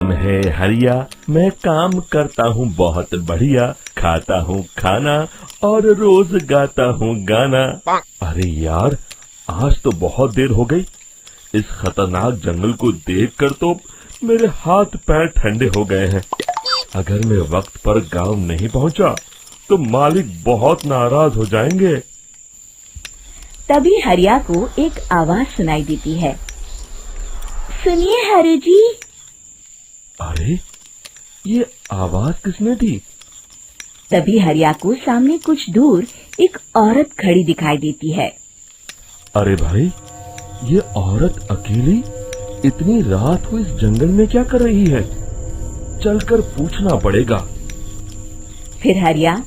नाम है हरिया, मैं काम करता हूँ बहुत बढ़िया, खाता हूँ खाना और रोज गाता हूँ गाना। अरे यार, आज तो बहुत देर हो गई। इस खतरनाक जंगल को देखकर तो मेरे हाथ पैर ठंडे हो गए हैं। अगर मैं वक्त पर गांव नहीं पहुंचा तो मालिक बहुत नाराज हो जाएंगे। तभी हरिया को एक आवाज सुनाई देती है। सुनिए हरु जी। अरे, ये आवाज किसने दी? तभी हरिया को सामने कुछ दूर एक औरत खड़ी दिखाई देती है। अरे भाई, ये औरत अकेली इतनी रात को इस जंगल में क्या कर रही है? चलकर पूछना पड़ेगा। फिर हरिया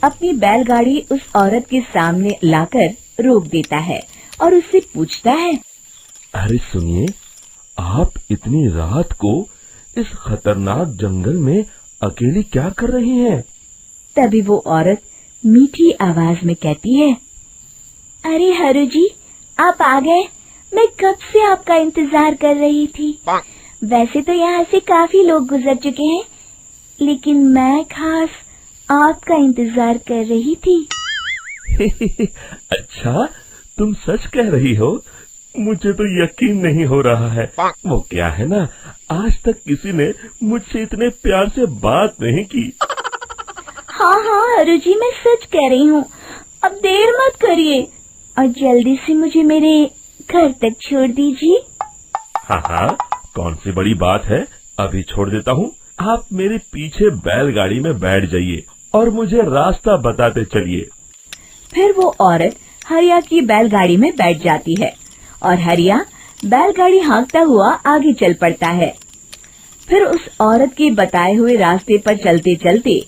अपनी बैलगाड़ी उस औरत के सामने लाकर रोक देता है और उससे पूछता है। अरे सुनिए, आप इतनी रात को इस खतरनाक जंगल में अकेली क्या कर रही हैं? तभी वो औरत मीठी आवाज में कहती है। अरे हरु जी, आप आ गए। मैं कब से आपका इंतजार कर रही थी। वैसे तो यहाँ से काफी लोग गुजर चुके हैं, लेकिन मैं खास आपका इंतजार कर रही थी। अच्छा, तुम सच कह रही हो? मुझे तो यकीन नहीं हो रहा है। वो क्या है ना, आज तक किसी ने मुझसे इतने प्यार से बात नहीं की। हाँ हाँ हरु जी, मैं सच कह रही हूँ। अब देर मत करिए और जल्दी से मुझे मेरे घर तक छोड़ दीजिए। हाँ हाँ, कौन सी बड़ी बात है, अभी छोड़ देता हूँ। आप मेरे पीछे बैलगाड़ी में बैठ जाइए और मुझे रास्ता बताते चलिए। फिर वो औरत हरिया की बैलगाड़ी में बैठ जाती है और हरिया बैलगाड़ी हाँकता हुआ आगे चल पड़ता है। फिर उस औरत के बताए हुए रास्ते पर चलते चलते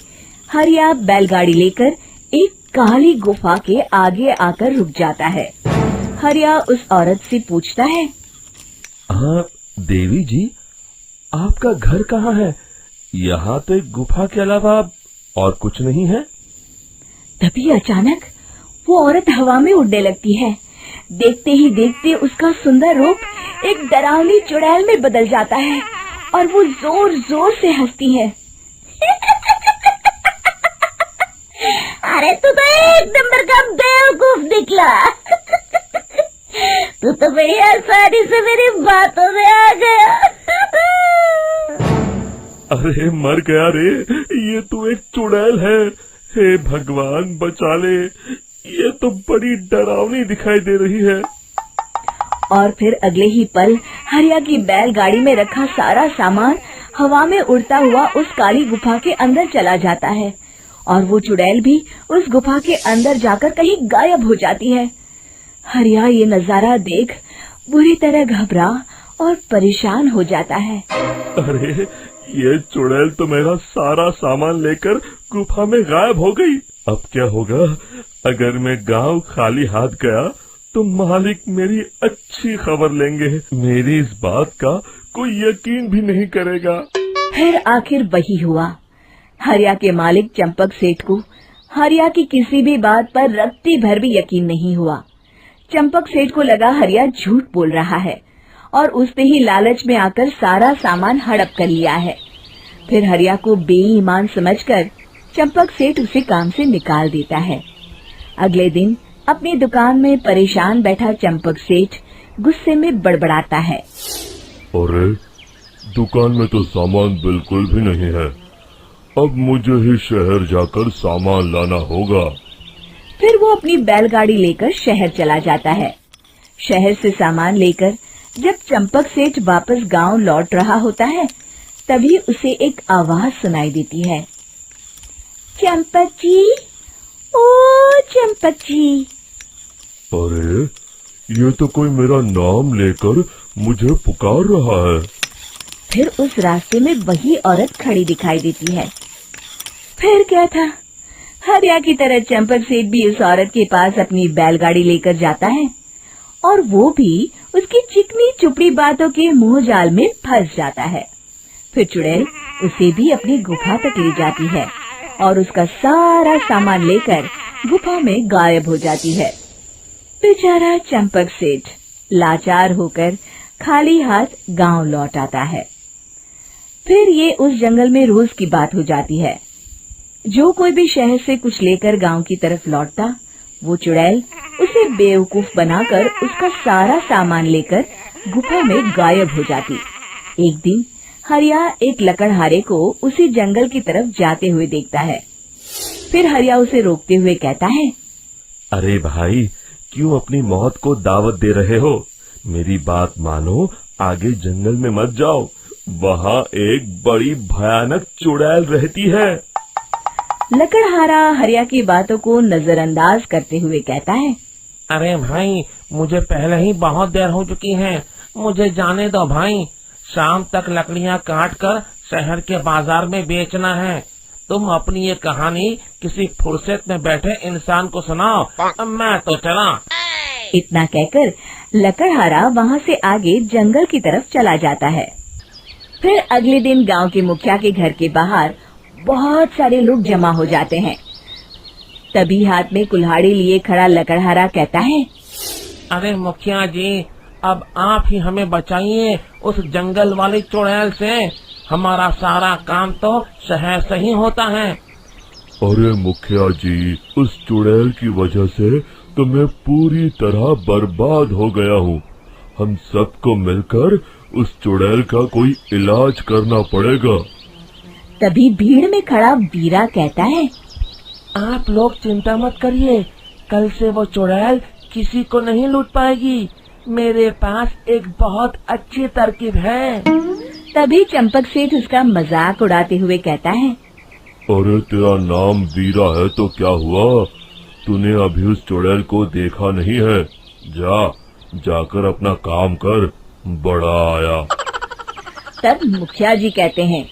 हरिया बैलगाड़ी लेकर एक काली गुफा के आगे आकर रुक जाता है। हरिया उस औरत से पूछता है। देवी जी, आपका घर कहाँ है? यहाँ तो एक गुफा के अलावा और कुछ नहीं है। तभी अचानक वो औरत हवा में उड़ने लगती है। देखते ही देखते उसका सुंदर रूप एक डरावनी चुड़ैल में बदल जाता है और वो जोर जोर से हंसती है। अरे तू तो एक नंबर का बेवकूफ निकला। तू तो बड़ी आसानी से मेरी बातों में आ गया। अरे मर गया रे, ये तो एक चुड़ैल है। हे भगवान बचा ले, ये तो बड़ी डरावनी दिखाई दे रही है। और फिर अगले ही पल हरिया की बैलगाड़ी में रखा सारा सामान हवा में उड़ता हुआ उस काली गुफा के अंदर चला जाता है और वो चुड़ैल भी उस गुफा के अंदर जाकर कहीं गायब हो जाती है। हरिया ये नजारा देख बुरी तरह घबरा और परेशान हो जाता है। अरे, ये चुड़ैल तो मेरा सारा सामान लेकर गुफा में गायब हो गई। अब क्या होगा? अगर मैं गांव खाली हाथ गया तो मालिक मेरी अच्छी खबर लेंगे। मेरी इस बात का कोई यकीन भी नहीं करेगा। फिर आखिर वही हुआ। हरिया के मालिक चंपक सेठ को हरिया की किसी भी बात पर रत्ती भर भी यकीन नहीं हुआ। चंपक सेठ को लगा हरिया झूठ बोल रहा है और उसने ही लालच में आकर सारा सामान हड़प कर लिया है। फिर हरिया को बेईमान समझकर चंपक सेठ उसे काम से निकाल देता है। अगले दिन अपनी दुकान में परेशान बैठा चंपक सेठ गुस्से में बड़बड़ाता है। अरे, दुकान में तो सामान बिल्कुल भी नहीं है। अब मुझे ही शहर जाकर सामान लाना होगा। फिर वो अपनी बैलगाड़ी लेकर शहर चला जाता है। शहर से सामान लेकर जब चंपक सेठ वापस गांव लौट रहा होता है, तभी उसे एक आवाज सुनाई देती है। चंपक जी, ओ चंपक जी। अरे, ये तो कोई मेरा नाम लेकर मुझे पुकार रहा है। फिर उस रास्ते में वही औरत खड़ी दिखाई देती है। फिर क्या था, हरिया की तरह चंपक सेठ भी उस औरत के पास अपनी बैलगाड़ी लेकर जाता है और वो भी उसकी चिकनी चुपड़ी बातों के मोह जाल में फंस जाता है। फिर चुड़ैल उसे भी अपनी गुफा तक ले जाती है और उसका सारा सामान लेकर गुफा में गायब हो जाती है। बेचारा चंपक सेठ लाचार होकर खाली हाथ गांव लौट आता है। फिर ये उस जंगल में रोज की बात हो जाती है। जो कोई भी शहर से कुछ लेकर गांव की तरफ लौटता, वो चुड़ैल उसे बेवकूफ बनाकर उसका सारा सामान लेकर गुफा में गायब हो जाती। एक दिन हरिया एक लकड़हारे को उसी जंगल की तरफ जाते हुए देखता है। फिर हरिया उसे रोकते हुए कहता है, अरे भाई, क्यों अपनी मौत को दावत दे रहे हो? मेरी बात मानो, आगे जंगल में मत जाओ, वहाँ एक बड़ी भयानक चुड़ैल रहती है। लकड़हारा हरिया की बातों को नजरअंदाज करते हुए कहता है, अरे भाई, मुझे पहले ही बहुत देर हो चुकी है, मुझे जाने दो भाई। शाम तक लकड़ियाँ काट कर शहर के बाजार में बेचना है। तुम अपनी ये कहानी किसी फुर्सत में बैठे इंसान को सुनाओ, मैं तो चला। इतना कहकर लकड़हारा वहाँ से आगे जंगल की तरफ चला जाता है। फिर अगले दिन गांव के मुखिया के घर के बाहर बहुत सारे लोग जमा हो जाते हैं। तभी हाथ में कुल्हाड़ी लिए खड़ा लकड़हारा कहता है, अरे मुखिया जी, अब आप ही हमें बचाइए उस जंगल वाली चुड़ैल से। हमारा सारा काम तो शहर से ही होता है। अरे मुखिया जी, उस चुड़ैल की वजह से तो मैं पूरी तरह बर्बाद हो गया हूँ। हम सबको मिलकर उस चुड़ैल का कोई इलाज करना पड़ेगा। तभी भीड़ में खड़ा वीरा कहता है, आप लोग चिंता मत करिए, कल से वो चुड़ैल किसी को नहीं लूट पाएगी। मेरे पास एक बहुत अच्छी तरकीब है। तभी चंपक सेठ उसका मजाक उड़ाते हुए कहता है, अरे तेरा नाम वीरा है तो क्या हुआ? तूने अभी उस चुड़ैल को देखा नहीं है? जाकर अपना काम कर, बड़ा आया। तब मुखिया जी कहते हैं,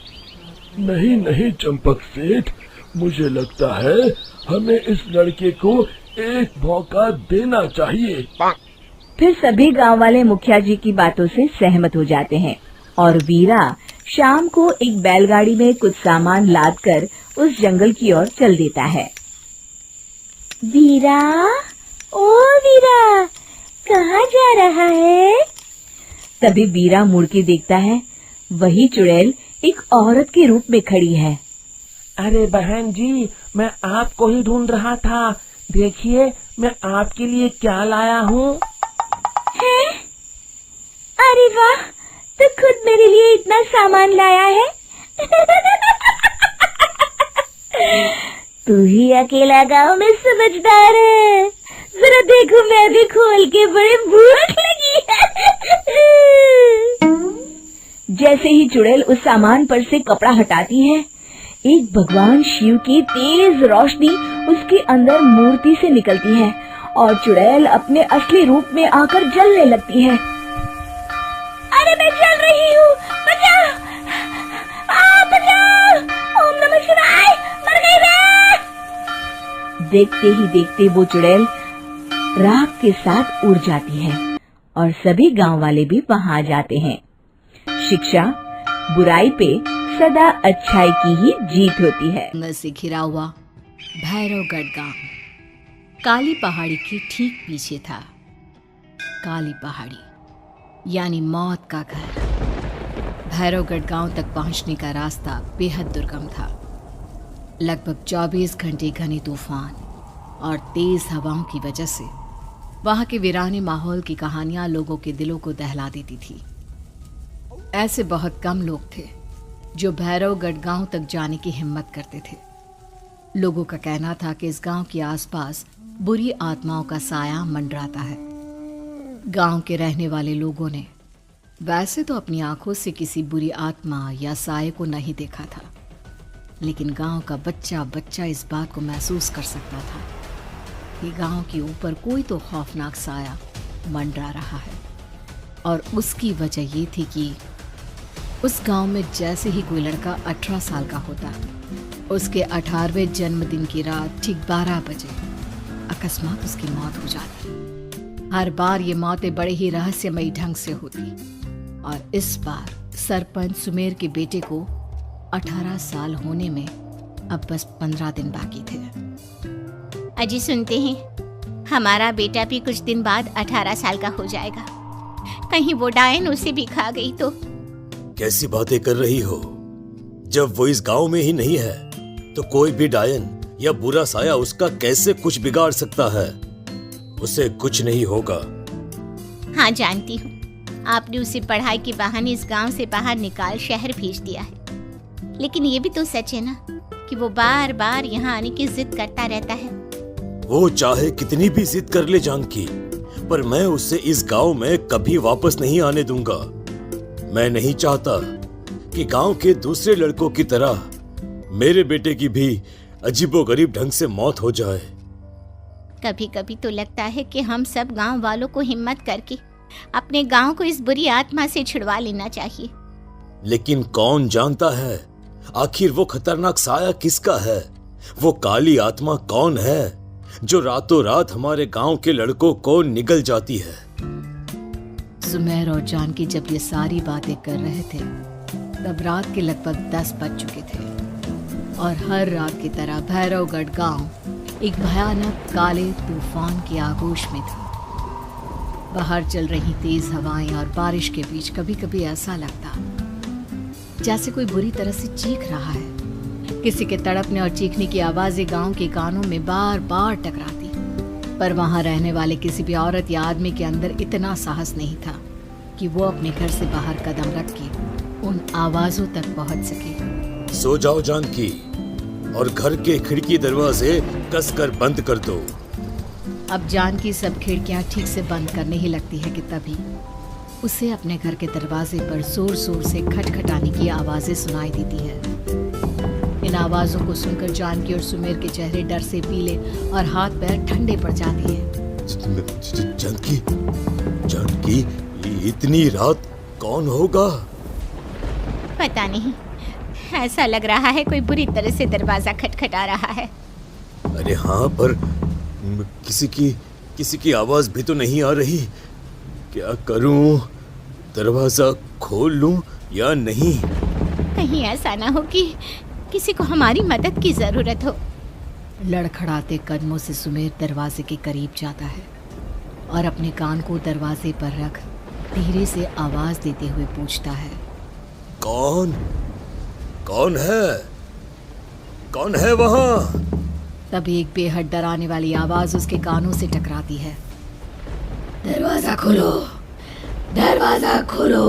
नहीं नहीं चंपक सेठ, मुझे लगता है हमें इस लड़के को एक मौका देना चाहिए। फिर सभी गांव वाले मुखिया जी की बातों से सहमत हो जाते हैं और वीरा शाम को एक बैलगाड़ी में कुछ सामान लादकर उस जंगल की ओर चल देता है। वीरा, ओ वीरा, कहाँ जा रहा है? तभी वीरा मुड़ के देखता है, वही चुड़ैल एक औरत के रूप में खड़ी है। अरे बहन जी, मैं आपको ही ढूंढ रहा था। देखिए, मैं आपके लिए क्या लाया हूँ। अरे वाह, तो खुद मेरे लिए इतना सामान लाया है। तू ही अकेला गांव में समझदार है। जरा देखो, मैं भी खोल के, बड़े भूख लगी है। जैसे ही चुड़ैल उस सामान पर से कपड़ा हटाती है, एक भगवान शिव की तेज रोशनी उसके अंदर मूर्ति से निकलती है और चुड़ैल अपने असली रूप में आकर जलने लगती है। अरे मैं जल रही हूँ, बचाओ! बचाओ! ओम नमः शिवाय, मर गई मैं! देखते ही देखते वो चुड़ैल राख के साथ उड़ जाती है और सभी गांव वाले भी वहां आ जाते हैं। शिक्षा, बुराई पे सदा अच्छाई की ही जीत होती है। जंगल से घिरा हुआ भैरवगढ़ गांव काली पहाड़ी के ठीक पीछे था। काली पहाड़ी यानी मौत का घर। भैरवगढ़ गांव तक पहुंचने का रास्ता बेहद दुर्गम था। लगभग 24 घंटे घने तूफान और तेज हवाओं की वजह से वहां के वीराने माहौल की कहानियां लोगों के दिलों को दहला देती थी। ऐसे बहुत कम लोग थे जो भैरवगढ़ गांव तक जाने की हिम्मत करते थे। लोगों का कहना था कि इस गांव के आसपास बुरी आत्माओं का साया मंडराता है। गांव के रहने वाले लोगों ने वैसे तो अपनी आंखों से किसी बुरी आत्मा या साये को नहीं देखा था, लेकिन गांव का बच्चा बच्चा इस बात को महसूस कर सकता था कि गांव के ऊपर कोई तो खौफनाक साया मंडरा रहा है। और उसकी वजह ये थी कि उस गांव में जैसे ही कोई लड़का 18 साल का होता, उसके 18वें जन्मदिन की रात ठीक 12 बजे अकस्मात उसकी मौत हो जाती। हर बार ये मौतें बड़े ही रहस्यमयी ढंग से होती और इस बार सरपंच सुमेर के बेटे को 18 साल होने में अब बस 15 दिन बाकी थे। अजी सुनते हैं, हमारा बेटा भी कुछ दिन बाद 18 साल का हो जाएगा। कहीं वो डायन उसे भी खा गई तो। कैसी बातें कर रही हो? जब वो इस गांव में ही नहीं है तो कोई भी डायन या बुरा साया उसका कैसे कुछ बिगाड़ सकता है? उसे कुछ नहीं होगा। हाँ जानती हूँ, आपने उसे पढ़ाई के बहाने इस गांव से बाहर निकाल शहर भेज दिया है, लेकिन ये भी तो सच है ना कि वो बार बार यहाँ आने की जिद करता रहता है। वो चाहे कितनी भी जिद कर ले जानकी, पर मैं उसे इस गांव में कभी वापस नहीं आने दूंगा। मैं नहीं चाहता कि गांव के दूसरे लड़कों की तरह मेरे बेटे की भी अजीबोगरीब ढंग से मौत हो जाए। कभी कभी तो लगता है कि हम सब गांव वालों को हिम्मत करके अपने गांव को इस बुरी आत्मा से छुड़वा लेना चाहिए। लेकिन कौन जानता है आखिर वो खतरनाक साया किसका है? वो काली आत्मा कौन है जो रातों रात हमारे गांव के लड़कों को निगल जाती है? सुमेर और जानकी जब ये सारी बातें कर रहे थे तब रात के लगभग 10 बज चुके थे और हर रात की तरह भैरवगढ़ गांव एक भयानक काले तूफान की आगोश में था। बाहर चल रही तेज हवाएं और बारिश के बीच कभी कभी ऐसा लगता जैसे कोई बुरी तरह से चीख रहा है। किसी के तड़पने और चीखने की आवाजें गांव के कानों में बार बार टकराती, पर वहां रहने वाले किसी भी औरत या आदमी के अंदर इतना साहस नहीं था कि वो अपने घर से बाहर कदम रख के उन आवाजों तक पहुंच सके। सो जाओ जानकी और घर के खिड़की दरवाजे कसकर बंद कर दो। अब जानकी सब खिड़कियां ठीक से बंद करने ही लगती है कि तभी उसे अपने घर के दरवाजे पर जोर जोर से खटखटाने की आवाजें सुनाई देती है। इन आवाजों को सुनकर जानकी और सुमेर के चेहरे डर से पीले और हाथ पैर ठंडे पड़ जाते हैं। जानकी, जानकी, इतनी रात कौन होगा? पता नहीं, ऐसा लग रहा है कोई बुरी तरह से दरवाजा खटखटा रहा है। अरे हाँ, पर किसी की आवाज भी तो नहीं आ रही। क्या करूं? दरवाजा खोल लूं या नहीं? कहीं ऐसा ना हो कि किसी को हमारी मदद की जरूरत हो। लड़खड़ाते कदमों से सुमेर दरवाजे के करीब जाता है और अपने कान को दरवाजे पर रख धीरे से आवाज देते हुए पूछता है, कौन है? कौन है वहां? तभी एक बेहद डराने वाली आवाज उसके कानों से टकराती है। दरवाजा खोलो, दरवाजा खोलो,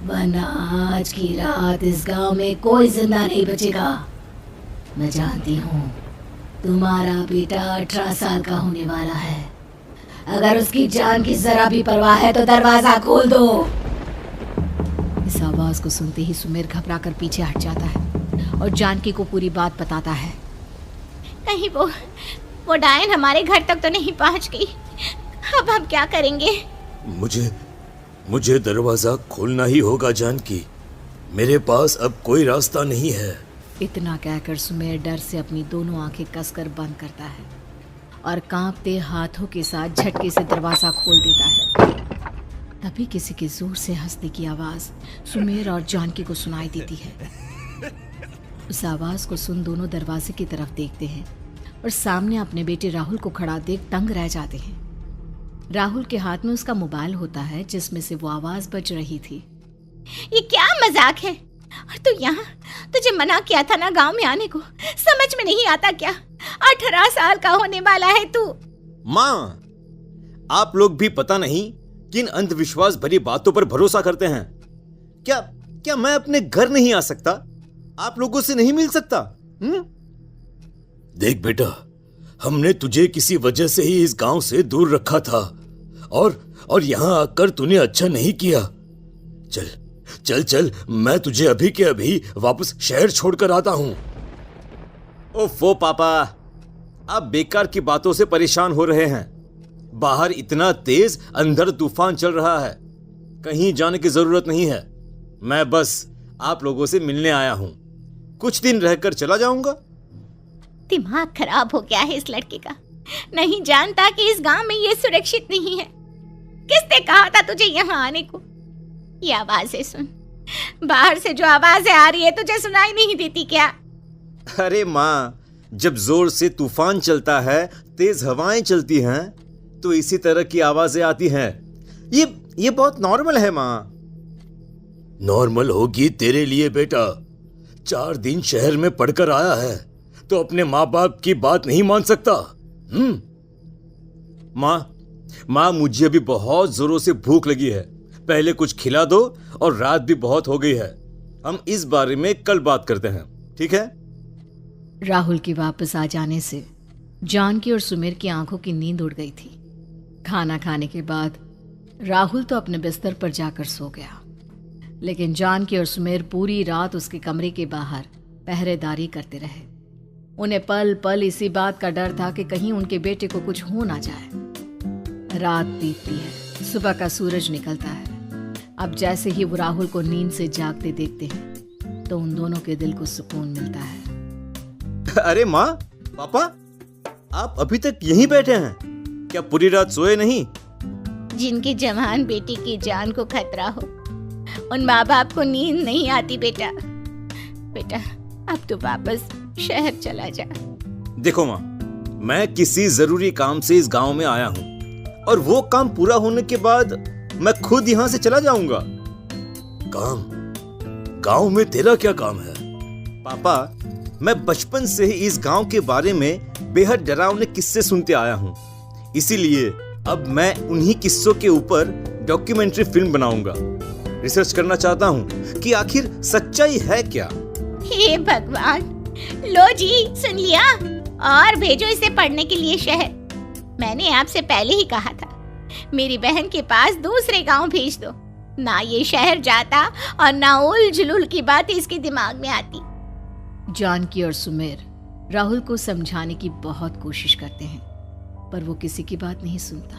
वरना आज की रात इस गांव में कोई जिंदा नहीं बचेगा। मैं जानती हूँ तुम्हारा बेटा 18 साल का होने वाला है। अगर उसकी जान की जरा भी परवाह है तो दरवाजा खोल दो। इस आवाज को सुनते ही सुमेर घबरा कर पीछे हट जाता है और जानकी को पूरी बात बताता है। कहीं वो डायन हमारे घर तक तो नहीं पहुंच गई? अब हम क्या करेंगे? मुझे दरवाजा खोलना ही होगा जानकी। मेरे पास अब कोई रास्ता नहीं है। इतना कहकर सुमेर डर से अपनी दोनों आंखें कसकर बंद करता है और कांपते हाथों के साथ झटके से दरवाजा खोल देता है। तभी किसी के जोर से हंसने की आवाज सुमेर और जानकी को सुनाई देती है। उस आवाज को सुन दोनों दरवाजे की तरफ देखते हैं और सामने अपने बेटे राहुल को खड़ा देख दंग रह जाते हैं। राहुल के हाथ में उसका मोबाइल होता है जिसमें से वो आवाज बज रही थी। ये क्या मजाक है? और तू यहाँ, तुझे मना किया था ना गांव में आने को, समझ में नहीं आता क्या? 18 साल का होने वाला है तू। माँ, आप लोग भी पता नहीं किन अंधविश्वास भरी बातों पर भरोसा करते हैं। क्या मैं अपने घर नहीं आ सकता? आप लोगों से नहीं मिल सकता? देख बेटा, हमने तुझे किसी वजह से ही इस गांव से दूर रखा था और यहां आकर तूने अच्छा नहीं किया। चल, मैं तुझे अभी के अभी वापस शहर छोड़कर आता हूं। ओफो पापा, आप बेकार की बातों से परेशान हो रहे हैं। बाहर इतना तेज अंधड़ तूफान चल रहा है, कहीं जाने की जरूरत नहीं है। मैं बस आप लोगों से मिलने आया हूं, कुछ दिन रहकर चला जाऊंगा। दिमाग खराब हो गया है इस लड़के का, नहीं जानता कि इस गांव में ये सुरक्षित नहीं है। किसने कहा था तुझे यहाँ आने को? ये आवाजें सुन, बाहर से जो आवाजें आ रही है तुझे सुनाई नहीं देती क्या? अरे माँ, जब जोर से तूफान चलता है, तेज हवाएं चलती हैं, तो इसी तरह की आवाजें आती हैं। ये बहुत नॉर्मल है माँ। नॉर्मल होगी तेरे लिए बेटा, 4 दिन शहर में पढ़कर आया है तो अपने माँ बाप की बात नहीं मान सकता। माँ, मुझे अभी बहुत जोरों से भूख लगी है, पहले कुछ खिला दो, और रात भी बहुत हो गई है। हम इस बारे में कल बात करते हैं, ठीक है? राहुल के वापस आ जाने से जानकी और सुमेर की आंखों की नींद उड़ गई थी। खाना खाने के बाद राहुल तो अपने बिस्तर पर जाकर सो गया, लेकिन जानकी और सुमेर पूरी रात उसके कमरे के बाहर पहरेदारी करते रहे। उन्हें पल पल इसी बात का डर था कि कहीं उनके बेटे को कुछ हो ना जाए। रात बीतती है, सुबह का सूरज निकलता है। अब जैसे ही वो राहुल को नींद से जागते देखते हैं तो उन दोनों के दिल को सुकून मिलता है। अरे माँ, पापा, आप अभी तक यहीं बैठे हैं? क्या पूरी रात सोए नहीं? जिनकी जवान बेटी की जान को खतरा हो, उन माँ बाप को नींद नहीं आती। बेटा, अब तो वापस शहर चला जा। देखो माँ, मैं किसी जरूरी काम से इस गांव में आया हूँ, और वो काम पूरा होने के बाद मैं खुद यहाँ से चला जाऊंगा। गांव में तेरा क्या काम है? पापा, मैं बचपन से ही इस गांव के बारे में बेहद डरावने किस्से सुनते आया हूँ, इसीलिए अब मैं उन्हीं किस्सों के ऊपर डॉक्यूमेंट्री फिल्म बनाऊंगा। रिसर्च करना चाहता हूँ कि आखिर सच्चाई है क्या। हे भगवान, लो जी, सुन लिया, और भेजो इसे पढ़ने के लिए शहर। मैंने आपसे पहले ही कहा था, मेरी बहन के पास दूसरे गांव भेज दो। ना ये शहर जाता और ना उल जुलूल की बात इसके दिमाग में आती। जानकी और सुमेर राहुल को समझाने की बहुत कोशिश करते हैं, पर वो किसी की बात नहीं सुनता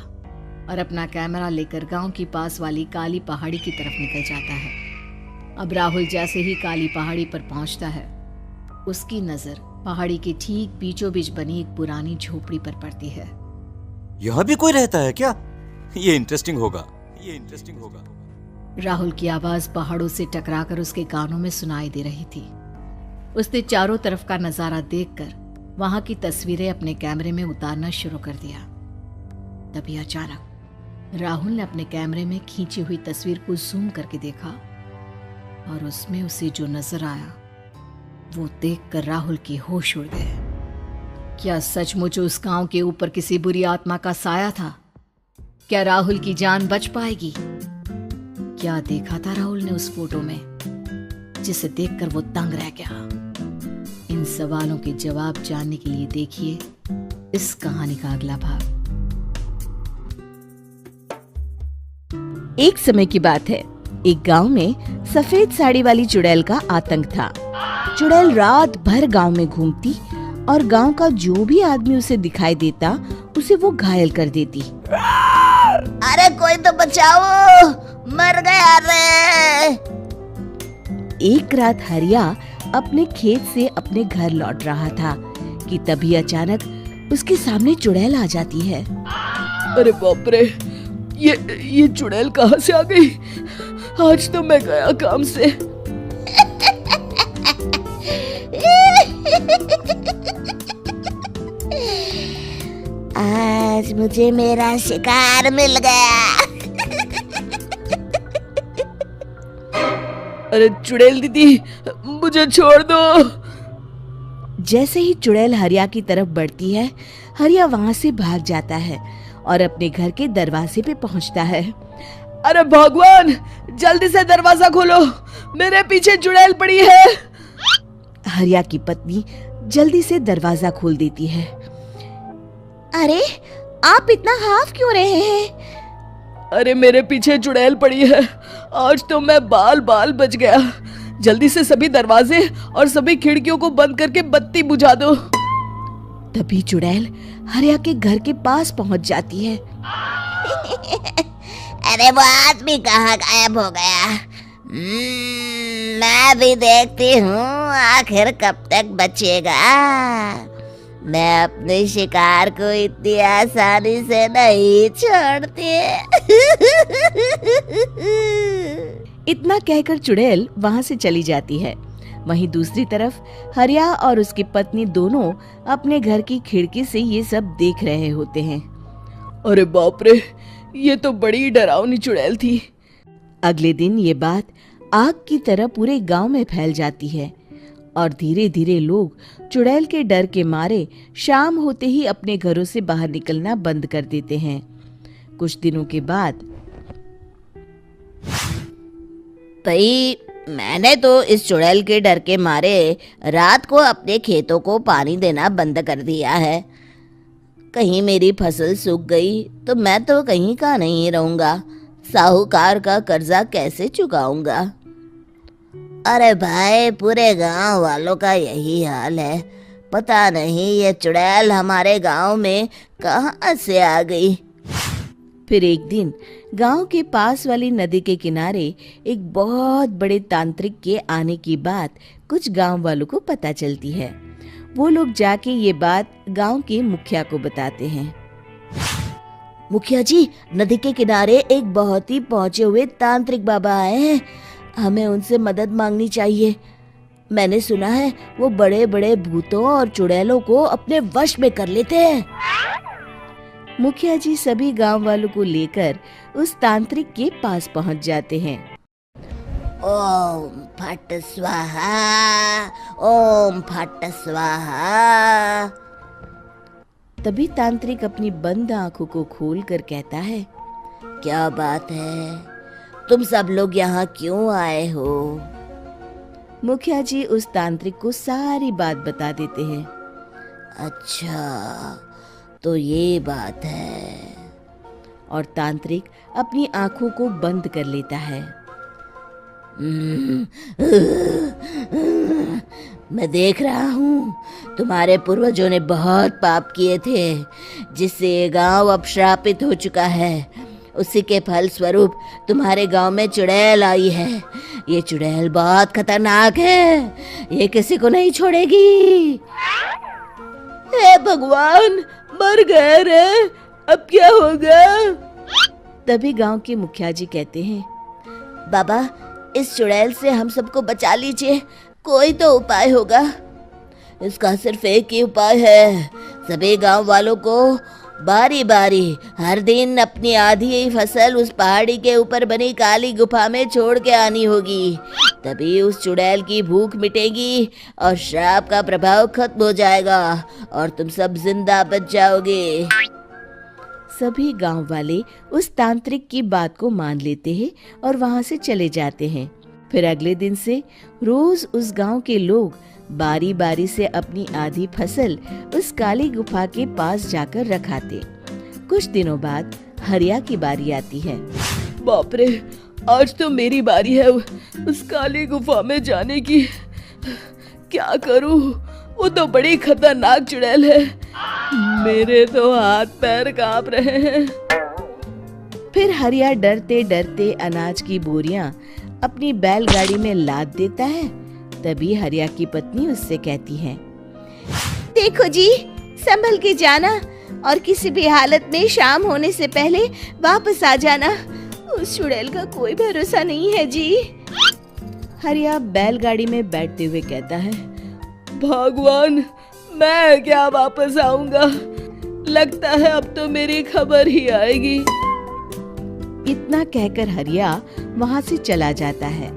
और अपना कैमरा लेकर गांव की पास वाली काली पहाड़ी की तरफ निकल जाता है। अब राहुल जैसे ही काली पहाड़ी पर पहुंचता है, उसकी नजर पहाड़ी के ठीक बीचों बीच बनी एक पुरानी झोपड़ी पर पड़ती है। यहाँ भी कोई रहता है क्या? ये इंटरेस्टिंग होगा। राहुल की आवाज पहाड़ों से टकराकर उसके कानों में सुनाई दे रही थी। उसने चारों तरफ का नजारा देखकर वहां की तस्वीरें अपने कैमरे में उतारना शुरू कर दिया। तभी अचानक राहुल ने अपने कैमरे में खींची हुई तस्वीर को जूम करके देखा, और उसमें उसे जो नजर आया वो देखकर राहुल की होश उड़ गए। क्या सचमुच उस गांव के ऊपर किसी बुरी आत्मा का साया था? क्या राहुल की जान बच पाएगी? क्या देखा था राहुल ने उस फोटो में जिसे देखकर वो दंग रह गया? इन सवालों के जवाब जानने के लिए देखिए इस कहानी का अगला भाग। एक समय की बात है, एक गांव में सफेद साड़ी वाली चुड़ैल का आतंक था। चुड़ैल रात भर गांव में घूमती और गांव का जो भी आदमी उसे दिखाई देता उसे वो घायल कर देती। अरे कोई तो बचाओ, मर गया रे। एक रात हरिया अपने खेत से अपने घर लौट रहा था कि तभी अचानक उसके सामने चुड़ैल आ जाती है। अरे बाप रे, ये चुड़ैल कहाँ से आ गई? आज तो मैं गया काम से। आज मुझे मेरा शिकार मिल गया। अरे चुड़ैल दीदी, मुझे छोड़ दो। जैसे ही चुड़ैल हरिया की तरफ बढ़ती है, हरिया वहां से भाग जाता है और अपने घर के दरवाजे पे पहुंचता है। अरे भगवान, जल्दी से दरवाजा खोलो, मेरे पीछे चुड़ैल पड़ी है। हरिया की पत्नी जल्दी से दरवाजा खोल देती है। अरे आप इतना हाफ क्यों रहे हैं? अरे मेरे पीछे चुड़ैल पड़ी है, आज तो मैं बाल बच गया। जल्दी से सभी दरवाजे और सभी खिड़कियों को बंद करके बत्ती बुझा दो। तभी चुड़ैल हरिया के घर के पास पहुंच जाती है। अरे वो आदमी कहाँ गायब हो गया? मैं भी देखती हूँ आखिर कब तक बचेगा। मैं अपने शिकार को इतनी आसानी से नहीं छोड़ती। इतना कहकर चुड़ैल वहां से चली जाती है। वहीं दूसरी तरफ हरिया और उसकी पत्नी दोनों अपने घर की खिड़की से ये सब देख रहे होते हैं। अरे बाप रे, ये तो बड़ी डरावनी चुड़ैल थी। अगले दिन ये बात आग की तरह पूरे गांव में फैल जाती है और धीरे धीरे लोग चुड़ैल के डर के मारे शाम होते ही अपने घरों से बाहर निकलना बंद कर देते हैं। कुछ दिनों के बाद भाई, मैंने तो इस चुड़ैल के डर के मारे रात को अपने खेतों को पानी देना बंद कर दिया है। कहीं मेरी फसल सूख गई तो मैं तो कहीं का नहीं रहूंगा। साहूकार का कर्जा कैसे चुकाऊंगा? अरे भाई, पूरे गांव वालों का यही हाल है। पता नहीं ये चुड़ैल हमारे गांव में कहाँ से आ गई। फिर एक दिन गांव के पास वाली नदी के किनारे एक बहुत बड़े तांत्रिक के आने की बात कुछ गांव वालों को पता चलती है। वो लोग जाके ये बात गांव के मुखिया को बताते हैं। मुखिया जी, नदी के किनारे एक बहुत ही पहुंचे हुए तांत्रिक बाबा आए हैं। हमें उनसे मदद मांगनी चाहिए। मैंने सुना है वो बड़े बड़े भूतों और चुड़ैलों को अपने वश में कर लेते हैं। मुखिया जी सभी गांव वालों को लेकर उस तांत्रिक के पास पहुंच जाते हैं। ओम फट स्वाहा, ओम फट स्वाहा। तभी तांत्रिक अपनी बंद आंखों को खोलकर कहता है, क्या बात है? तुम सब लोग यहाँ क्यों आए हो? मुखिया जी उस तांत्रिक को सारी बात बता देते हैं। अच्छा, तो ये बात है। और तांत्रिक अपनी आंखों को बंद कर लेता है। मैं देख रहा हूँ तुम्हारे पूर्वजों ने बहुत पाप किए थे, जिससे ये गांव अब श्रापित हो चुका है। उसी के फल स्वरूप तुम्हारे गांव में चुड़ैल आई है। ये चुड़ैल बहुत खतरनाक है, ये किसी को नहीं छोड़ेगी। हे भगवान, मर गए रे, अब क्या होगा? तभी गांव के मुखिया जी कहते हैं, बाबा, इस चुड़ैल से हम सबको बचा लीजिए। कोई तो उपाय होगा। इसका सिर्फ एक ही उपाय है। सभी गांव वालों को बारी बारी हर दिन अपनी आधी फसल उस पहाड़ी के ऊपर बनी काली गुफा में छोड़ के आनी होगी। तभी उस चुड़ैल की भूख मिटेगी और श्राप का प्रभाव खत्म हो जाएगा और तुम सब जिंदा बच जाओगे। सभी गांव वाले उस तांत्रिक की बात को मान लेते हैं और वहां से चले जाते हैं। फिर अगले दिन से रोज उस गांव के लोग बारी बारी से अपनी आधी फसल उस काली गुफा के पास जाकर रखाते। कुछ दिनों बाद हरिया की बारी आती है। बाप रे, आज तो मेरी बारी है उस काली गुफा में जाने की। क्या करूं? वो तो बड़ी खतरनाक चुड़ैल है। मेरे तो हाथ पैर कांप रहे हैं। फिर हरिया डरते डरते अनाज की बोरियां अपनी बैलगाड़ी में लाद देता है। तभी हरिया की पत्नी उससे कहती है, देखो जी, संभल के जाना और किसी भी हालत में शाम होने से पहले वापस आ जाना। उस चुड़ैल का कोई भरोसा नहीं है जी। हरिया बैलगाड़ी में बैठते हुए कहता है, भगवान, मैं क्या वापस आऊंगा? लगता है अब तो मेरी खबर ही आएगी। इतना कहकर हरिया वहां से चला जाता है।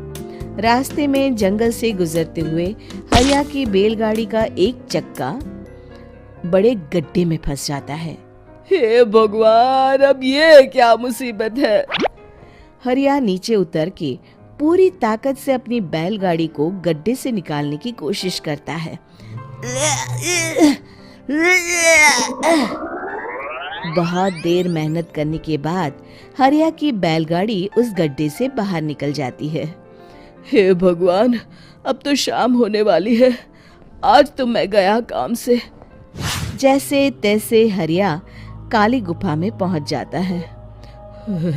रास्ते में जंगल से गुजरते हुए हरिया की बैलगाड़ी का एक चक्का बड़े गड्ढे में फंस जाता है। हे भगवान, अब ये क्या मुसीबत है? हरिया नीचे उतर के पूरी ताकत से अपनी बैलगाड़ी को गड्ढे से निकालने की कोशिश करता है। बहुत देर मेहनत करने के बाद हरिया की बैलगाड़ी उस गड्ढे से बाहर निकल जाती है। हे भगवान, अब तो शाम होने वाली है। आज तो मैं गया काम से। जैसे तैसे हरिया काली गुफा में पहुंच जाता है।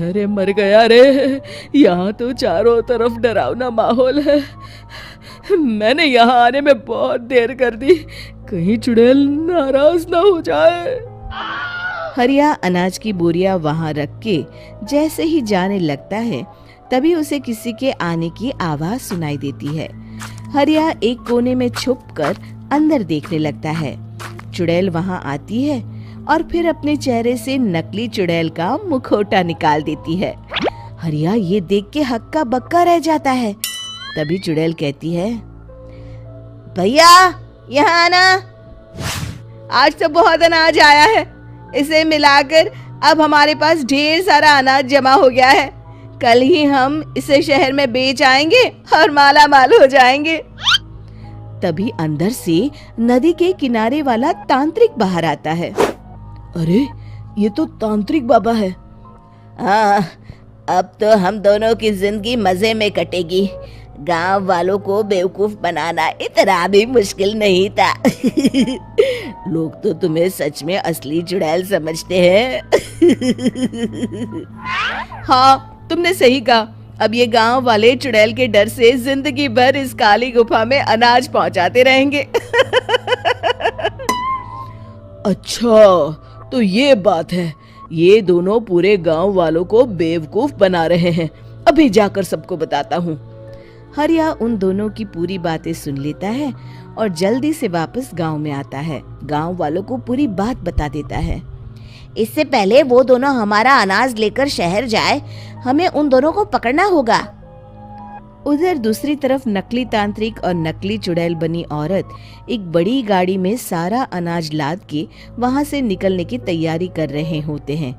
अरे मर गया रे, यहाँ तो चारों तरफ डरावना माहौल है। मैंने यहाँ आने में बहुत देर कर दी, कहीं चुड़ैल नाराज ना हो जाए। हरिया अनाज की बोरियां वहां रख के जैसे ही जाने लगता है, तभी उसे किसी के आने की आवाज सुनाई देती है। हरिया एक कोने में छुपकर अंदर देखने लगता है। चुड़ैल वहां आती है और फिर अपने चेहरे से नकली चुड़ैल का मुखौटा निकाल देती है। हरिया ये देख के हक्का बक्का रह जाता है। तभी चुड़ैल कहती है, भैया यहाँ आना। आज तो बहुत अनाज आया है, इसे मिलाकर अब हमारे पास ढेर सारा अनाज जमा हो गया है। कल ही हम इसे शहर में बेच आएंगे और माला माल हो जाएंगे। तभी अंदर से नदी के किनारे वाला तांत्रिक बाहर आता है। अरे ये तो तांत्रिक बाबा है। हाँ, अब तो हम दोनों की जिंदगी मजे में कटेगी। गांव वालों को बेवकूफ बनाना इतना भी मुश्किल नहीं था। लोग तो तुम्हें सच में असली चुड़ैल समझते हैं। हाँ, तुमने सही कहा। अब ये गांव वाले चुड़ैल के डर से जिंदगी भर इस काली गुफा में अनाज पहुंचाते रहेंगे। अच्छा, तो ये बात है। ये दोनों पूरे गांव वालों को बेवकूफ बना रहे हैं। अभी जाकर सबको बताता हूँ। हरिया उन दोनों की पूरी बातें सुन लेता है और जल्दी से वापस गांव में आता है। गांव वालों को पूरी बात बता देता है। इससे पहले वो दोनों हमारा अनाज लेकर शहर जाए, हमें उन दोनों को पकड़ना होगा। उधर दूसरी तरफ नकली तांत्रिक और नकली चुड़ैल बनी औरत एक बड़ी गाड़ी में सारा अनाज लाद के वहां से निकलने की तैयारी कर रहे होते हैं।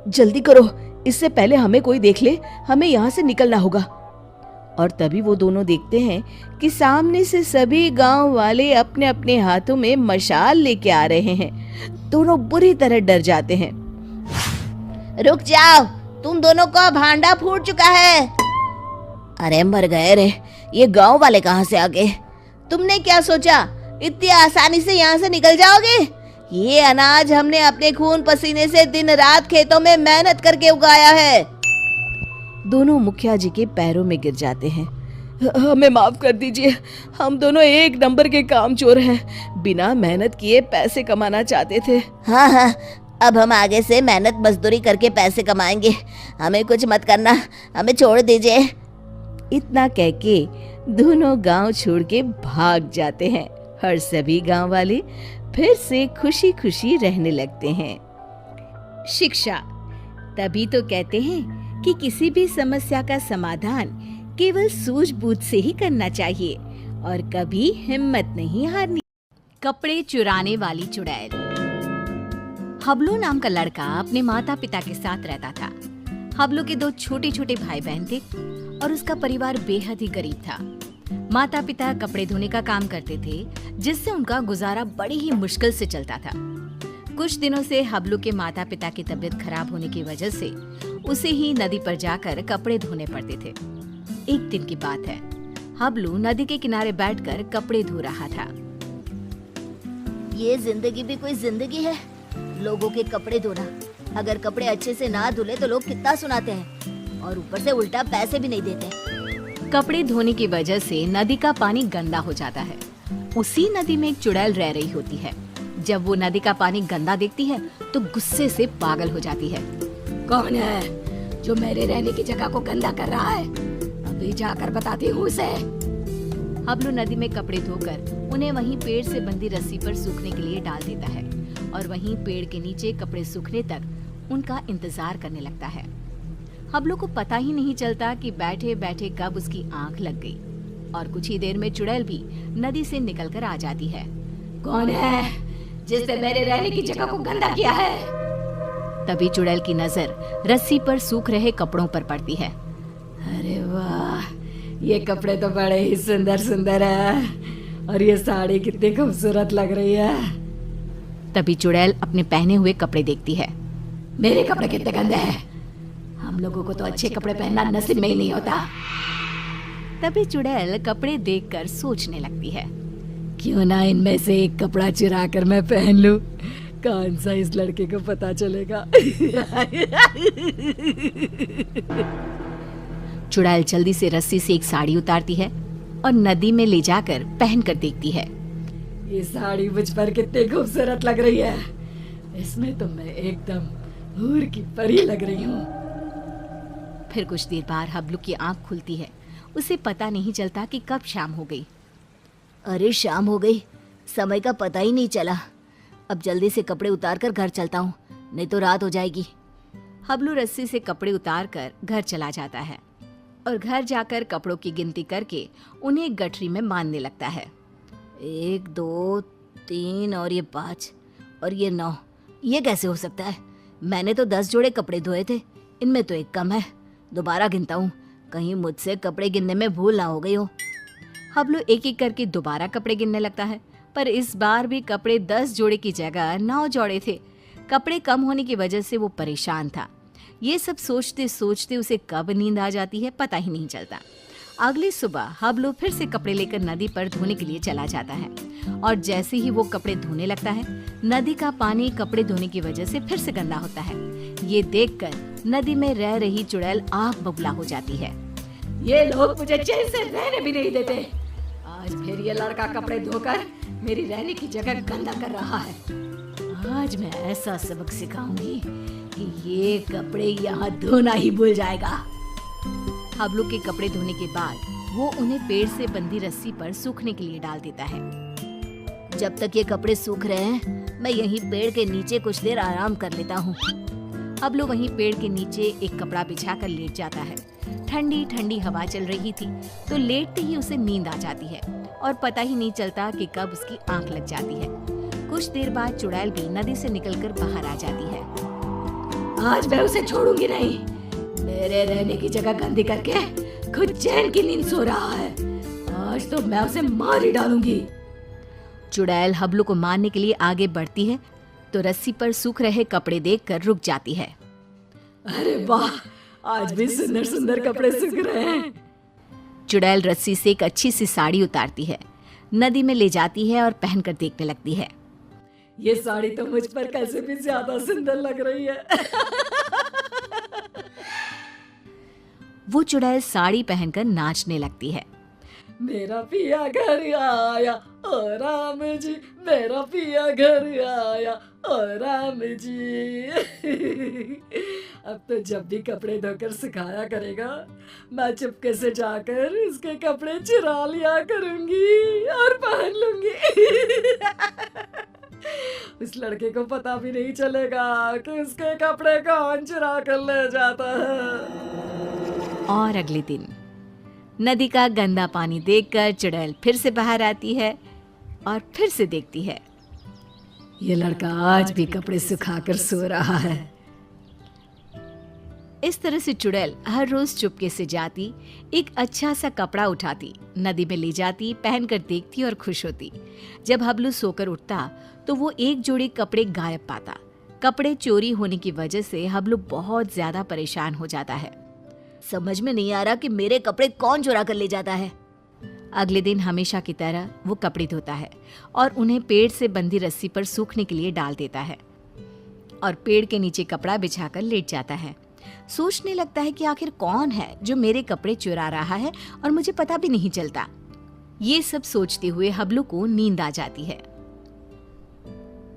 जल्दी करो, इससे पहले हमें कोई देख ले। हमें यहाँ से निकलना होगा। और तभी वो दोनों देखते हैं कि सामने से सभी गांव वाले अपने अपने हाथों में मशाल लेके आ रहे हैं। दोनों बुरी तरह डर जाते हैं। रुक जाओ, तुम दोनों का भांडा फूट चुका है। अरे मर गए रे, ये गांव वाले कहाँ से आ गए? तुमने क्या सोचा इतनी आसानी से यहाँ से निकल जाओगे? ये अनाज हमने अपने खून पसीने से दिन रात खेतों में मेहनत करके उगाया है। दोनों मुखिया जी के पैरों में गिर जाते हैं। हमें माफ कर दीजिए, हम दोनों एक नंबर के कामचोर हैं। बिना मेहनत किए पैसे कमाना चाहते थे। हाँ हाँ, अब हम आगे से मेहनत मजदूरी करके पैसे कमाएंगे। हमें कुछ मत करना, हमें छोड़ दीजिए। इतना कह के दोनों गांव छोड़ के भाग जाते हैं और सभी गांव वाले फिर से खुशी खुशी रहने लगते हैं। शिक्षा, तभी तो कहते हैं कि किसी भी समस्या का समाधान केवल सूझबूझ से ही करना चाहिए और कभी हिम्मत नहीं हारनी। कपड़े चुराने वाली चुड़ैल। हबलू नाम का लड़का अपने माता पिता के साथ रहता था। हबलू के 2 छोटे छोटे भाई बहन थे और उसका परिवार बेहद ही गरीब था। माता पिता कपड़े धोने का काम करते थे, जिससे उनका गुजारा बड़ी ही मुश्किल से चलता था। कुछ दिनों से हबलू के माता पिता की तबीयत खराब होने की वजह से उसे ही नदी पर जाकर कपड़े धोने पड़ते थे। एक दिन की बात है, हबलू नदी के किनारे बैठकर कपड़े धो रहा था। ये जिंदगी भी कोई जिंदगी है, लोगों के कपड़े धोना। अगर कपड़े अच्छे से ना धुले तो लोग कितना सुनाते हैं और ऊपर से उल्टा पैसे भी नहीं देते। कपड़े धोने की वजह से नदी का पानी गंदा हो जाता है। उसी नदी में एक चुड़ैल रह रही होती है। जब वो नदी का पानी गंदा देखती है तो गुस्से से पागल हो जाती है। कौन है जो मेरे रहने की जगह को गंदा कर रहा है? अभी जाकर बताती हूँ उसे। हबलू नदी में कपड़े धोकर उन्हें वहीं पेड़ से बंधी रस्सी पर सूखने के लिए डाल देता है और वहीं पेड़ के नीचे कपड़े सूखने तक उनका इंतजार करने लगता है। हबलू को पता ही नहीं चलता कि बैठे बैठे कब उसकी आंख लग गई और कुछ ही देर में चुड़ैल भी नदी से निकलकर आ जाती है। कौन है जिसने मेरे रहने की जगह को गंदा किया है? तभी चुड़ैल की नजर रस्सी पर सूख रहे कपड़ों पर पड़ती है। अरे वाह, ये कपड़े तो बड़े ही सुंदर सुंदर है और ये साड़ी कितनी खूबसूरत लग रही है। तभी चुड़ैल अपने पहने हुए कपड़े देखती है। मेरे कपड़े कितने गंदे हैं, हम लोगों को तो अच्छे कपड़े पहनना नसीब में ही नहीं होता। तभी चुड़ैल कपड़े देखकर सोचने लगती है, क्यों ना इनमें से एक कपड़ा चुरा कर मैं पहन लूं, कौन सा इस लड़के को पता चलेगा। चुड़ैल जल्दी से रस्सी से एक साड़ी उतारती है और नदी में ले जाकर पहन कर देखती है। ये साड़ी मुझ पर कितनी खूबसूरत लग रही है, इसमें तो मैं एकदम हूर की परी लग रही हूँ। फिर कुछ देर बाद हबलू की आंख खुलती है। उसे पता नहीं चलता कि कब शाम हो गई। अरे शाम हो गई, समय का पता ही नहीं चला। अब जल्दी से कपड़े उतार कर घर चलता हूँ, नहीं तो रात हो जाएगी। हबलू रस्सी से कपड़े उतार कर घर चला जाता है और घर जाकर कपड़ों की गिनती करके उन्हें एक गठरी में बांधने लगता है। 1 2 3 और ये 5 और ये 9, ये कैसे हो सकता है? मैंने तो 10 जोड़े कपड़े धोए थे, इनमें तो एक कम है। दोबारा गिनता हूँ, कहीं मुझसे कपड़े गिनने में भूल ना हो गई हो। हबलू एक एक करके दोबारा कपड़े गिनने लगता है, पर इस बार भी कपड़े 10 जोड़े की जगह 9 जोड़े थे। कपड़े कम होने की वजह से वो परेशान था। ये सब सोचते सोचते उसे कब नींद आ जाती है पता ही नहीं चलता। अगली सुबह हबलू फिर से कपड़े लेकर नदी पर धोने के लिए चला जाता है और जैसे ही वो कपड़े धोने लगता है, नदी का पानी कपड़े धोने की वजह से फिर से गंदा होता है। ये देखकर नदी में रह रही चुड़ैल आग बबूला हो जाती है। ये लोग मुझे चैन से रहने भी नहीं देते। आज फिर ये लड़का कपड़े धोकर मेरी रहने की जगह गंदा कर रहा है। आज मैं ऐसा सबक सिखाऊंगी कि ये कपड़े यहाँ धोना ही भूल जाएगा। हबलू के कपड़े धोने के बाद वो उन्हें पेड़ से बंधी रस्सी पर सूखने के लिए डाल देता है। जब तक ये कपड़े सूख रहे हैं, मैं यहीं पेड़ के नीचे कुछ देर आराम कर लेता हूँ। हबलू वहीं पेड़ के नीचे एक कपड़ा बिछाकर लेट जाता है। ठंडी ठंडी हवा चल रही थी तो लेटते ही उसे नींद आ जाती है और पता ही नहीं चलता कि कब उसकी आंख लग जाती है। कुछ देर बाद चुड़ैल भी नदी से निकलकर बाहर आ जाती है। आज मैं उसे छोड़ूंगी नहीं। मेरे रहने की जगह गंदी करके खुद चैन की नींद सो रहा है। आज तो मैं उसे मार ही डालूंगी। चुड़ैल हबलू को मारने के लिए आगे बढ़ती है तो रस्सी पर सूख रहे कपड़े देखकर रुक जाती है। अरे वाह, आज भी सुंदर सुंदर कपड़े सूख रहे हैं। चुड़ैल रस्सी से एक अच्छी सी साड़ी उतारती है, नदी में ले जाती है और पहनकर देखने लगती है। ये साड़ी तो मुझ पर कैसे भी ज्यादा सुंदर लग रही है। वो चुड़ैल साड़ी पहनकर नाचने लगती है। मेरा पिया घर आया ओ राम जी, मेरा पिया घर आया ओ राम जी। अब तो जब भी कपड़े धोकर सुखाया करेगा, मैं चुपके से जाकर उसके कपड़े चुरा लिया करूंगी और पहन लूंगी। उस लड़के को पता भी नहीं चलेगा कि उसके कपड़े कौन चुरा कर ले जाता है। और अगले दिन नदी का गंदा पानी देखकर चुड़ैल फिर से बाहर आती है और फिर से देखती है। ये लड़का आज भी कपड़े सुखाकर सो रहा है। इस तरह से चुड़ैल हर रोज चुपके से जाती, एक अच्छा सा कपड़ा उठाती, नदी में ले जाती, पहनकर देखती और खुश होती। जब हबलू सोकर उठता तो वो एक जोड़ी कपड़े गायब पाता। कपड़े चोरी होने की वजह से हबलू बहुत ज्यादा परेशान हो जाता है। समझ में नहीं आ रहा कि मेरे कपड़े कौन चुरा कर ले जाता है। अगले दिन हमेशा की तरह वो कपड़े धोता है और उन्हें पेड़ से बंधी रस्सी पर सूखने के लिए डाल देता है और पेड़ के नीचे कपड़ा बिछाकर लेट जाता है। सोचने लगता है कि आखिर कौन है जो मेरे कपड़े चुरा रहा है और मुझे पता भी नहीं चलता। ये सब सोचते हुए हबलू को नींद आ जाती है।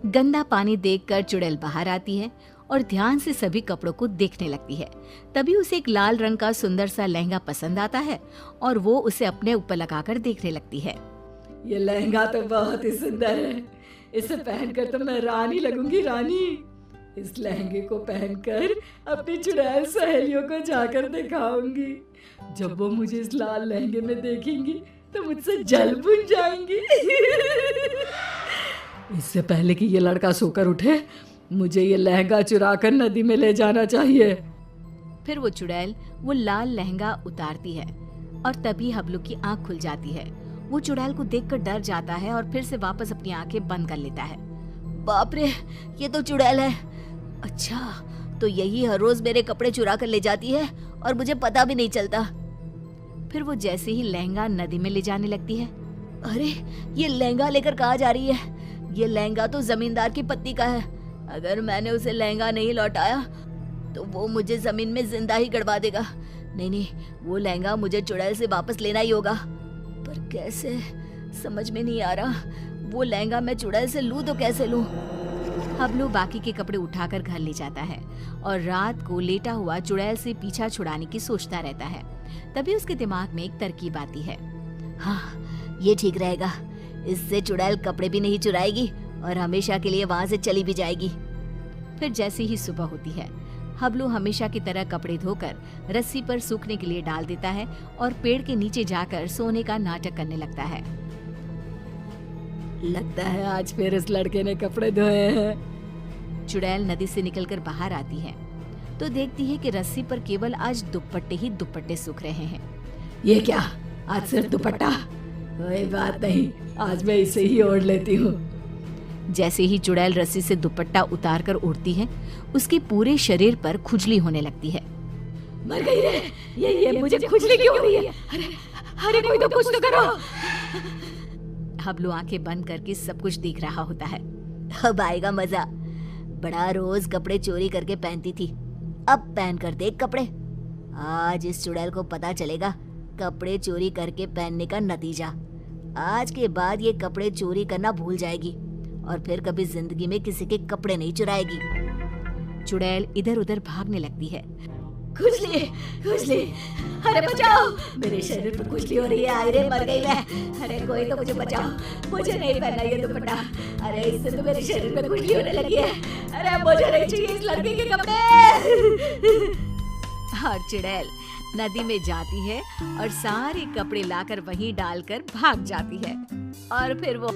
गंदा पानी देखकर चुड़ैल बाहर आती है और ध्यान से सभी कपड़ों को देखने लगती है। तभी उसे एक लाल रंग का सुंदर सा लहंगा पसंद आता है और वो उसे अपने ऊपर लगाकर देखने लगती है। ये लहंगा तो बहुत ही सुंदर है। इसे पहनकर तो मैं रानी लगूंगी, रानी। इस लहंगे को पहनकर अपनी चुड़ैल सहेलियों को जाकर दिखाऊंगी। जब वो मुझे इस लाल लहंगे में देखेंगी तो मुझसे जल बुन जाएंगी। इससे पहले कि ये लड़का सोकर उठे, मुझे ये लहंगा चुरा कर नदी में ले जाना चाहिए। फिर वो चुड़ैल वो लाल लहंगा उतारती है और तभी हबलू की आंख खुल जाती है। वो चुड़ैल को देखकर डर जाता है और फिर से वापस अपनी आंखें बंद कर लेता है। बाप रे, ये तो चुड़ैल है। अच्छा, तो यही हर रोज मेरे कपड़े चुरा कर ले जाती है और मुझे पता भी नहीं चलता। फिर वो जैसे ही लहंगा नदी में ले जाने लगती है। अरे, ये लहंगा लेकर कहाँ जा रही है? ये लहंगा तो जमींदार की पत्नी का है। अगर मैंने उसे लहंगा नहीं लौटाया तो वो मुझे जमीन में जिंदा ही गड़वा देगा। नहीं, वो लहंगा मुझे चुड़ैल से वापस लेना ही होगा। पर कैसे, समझ में नहीं आ रहा। वो लहंगा मैं चुड़ैल से लूं तो कैसे लूं? हबलू बाकी के कपड़े उठाकर घर ले जाता है और रात को लेटा हुआ चुड़ैल से पीछा छुड़ाने की सोचता रहता है। तभी उसके दिमाग में एक तरकीब आती है। हाँ, ये ठीक रहेगा। इससे चुड़ैल कपड़े भी नहीं चुराएगी और हमेशा के लिए वहां से चली भी जाएगी। फिर जैसे ही सुबह होती है, हबलू हमेशा की तरह कपड़े धोकर रस्सी पर सूखने के लिए डाल देता है और पेड़ के नीचे जाकर सोने का नाटक करने लगता है। लगता है आज फिर इस लड़के ने कपड़े धोए हैं। चुड़ैल नदी से निकलकर बाहर आती है तो देखती है कि रस्सी पर केवल आज दुपट्टे ही दुपट्टे सूख रहे हैं। ये क्या, आज सिर्फ दुपट्टा? कोई बात नहीं, आज मैं इसे ही ओढ़ लेती हूँ। जैसे ही चुड़ैल रस्सी से दुपट्टा उतार कर ओढ़ती है, उसके पूरे शरीर पर खुजली होने लगती है। मर गई रे, ये मुझे खुजली क्यों हो रही है? अरे कोई तो कुछ तो करो। हबलू आंखें बंद करके सब कुछ देख रहा होता है। अब आएगा मजा। बड़ा रोज कपड़े चोरी करके पहनती थी, अब पहन कर देख कपड़े। आज इस चुड़ैल को पता चलेगा कपड़े चोरी करके पहनने का नतीजा। आज के बाद ये कपड़े चोरी करना भूल जाएगी और फिर कभी जिंदगी में किसी के कपड़े नहीं चुराएगी। चुड़ैल इधर उधर भागने लगती है। खुजली, खुजली, अरे बचाओ, मेरे शरीर पर खुजली हो रही है। आए रे, मर गई मैं। अरे कोई तो मुझे बचाओ, मुझे नहीं पहनना ये दुपट्टा। अरे इससे तो मेरे शरीर में खुजली होने लगी है। अरे मुझे नहीं चाहिए इस लड़के के कपड़े। और चुड़ैल नदी में जाती है और सारे कपड़े लाकर वहीं डालकर भाग जाती है और फिर वो